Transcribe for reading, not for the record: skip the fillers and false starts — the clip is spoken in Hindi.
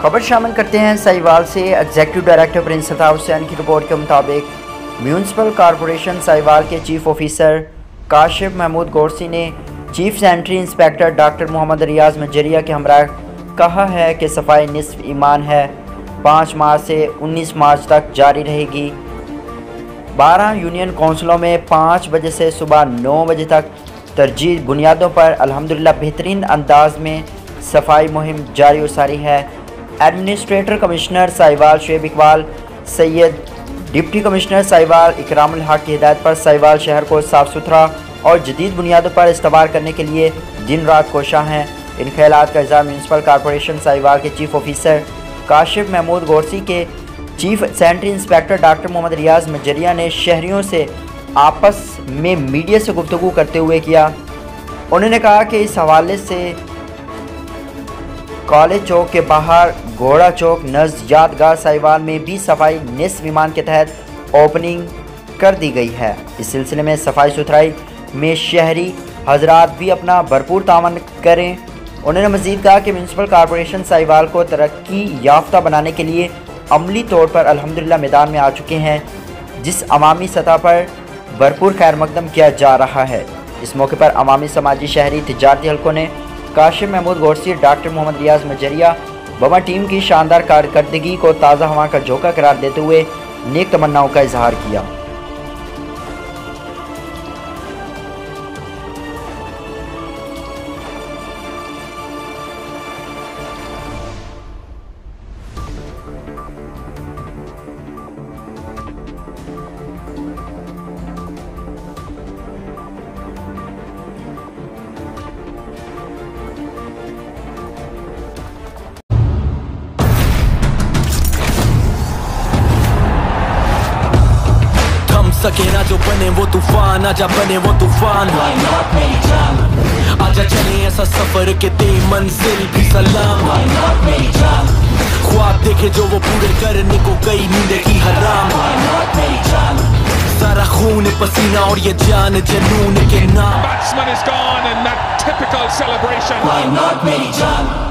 खबर शामिल करते हैं साहिवाल से। एग्जीक्यूटिव डायरेक्टर प्रिंस सताब हुसैन की रिपोर्ट के मुताबिक म्यूनसिपल कॉरपोरेशन साहिवाल के चीफ ऑफिसर काशिफ महमूद गोरसी ने chief sanitary inspector doctor Muhammad Riaz Mazaria के हमरा कहा है कि सफाई निस्फ ईमान है, 5 मार्च से 19 मार्च तक जारी रहेगी। 12 यूनियन काउंसिलों में 5 बजे से सुबह 9 बजे तक तरजीह बुनियादों पर अल्हम्दुलिल्लाह बेहतरीन अंदाज में सफाई मुहिम जारी और सारी है। Administrator commissioner Sahiwal Shoaib Iqbal Syed, deputy commissioner Sahiwal Ikramul Haq की हिदायत पर साहिवाल शहर को साफ़ सुथरा और जदीद बुनियादों पर इस्तवार करने के लिए दिन रात कोशां हैं। इन ख्यालात का इज़हार म्यूनसिपल कॉरपोरेशन साहिवाल के चीफ ऑफिसर काशिफ महमूद गोरसी के chief sanitary inspector doctor Muhammad Riaz Mazaria ने शहरियों से आपस में मीडिया से गुफ्तगू करते हुए किया। उन्होंने कहा कि इस हवाले से कॉलेज चौक के बाहर घोड़ा चौक नज़ यादगार साहिवाल में भी सफाई निस्फ ईमान के तहत ओपनिंग कर दी गई है। इस सिलसिले में सफाई सुथराई में शहरी हजरात भी अपना भरपूर तावन करें। उन्होंने मज़ीद कहा कि म्यूनसिपल कॉरपोरेशन साहिवाल को तरक्की याफ्ता बनाने के लिए अमली तौर पर अल्हम्दुलिल्लाह मैदान में आ चुके हैं, जिस अवामी सतह पर भरपूर खैर मकदम किया जा रहा है। इस मौके पर अवामी, समाजी, शहरी, तिजारती हल्कों ने काशिफ महमूद गोरसी, डॉक्टर मोहम्मद रियाज मजरिया बमा टीम की शानदार कारकर्दगी को ताज़ा हवा का झोंका करार देते हुए नेक तमन्नाओं का इजहार किया। सके ना जो बने वो तूफान, आजा बने वो तूफान। आजा चले ऐसा सफर के ते मंजिल भी सलाम। ख्वाब देखे जो वो पूरे करने को गई नींद की हराम। सारा खून पसीना और ये जान जनून के नाम। Batsman is gone and that typical celebration. Why not मेरी जान?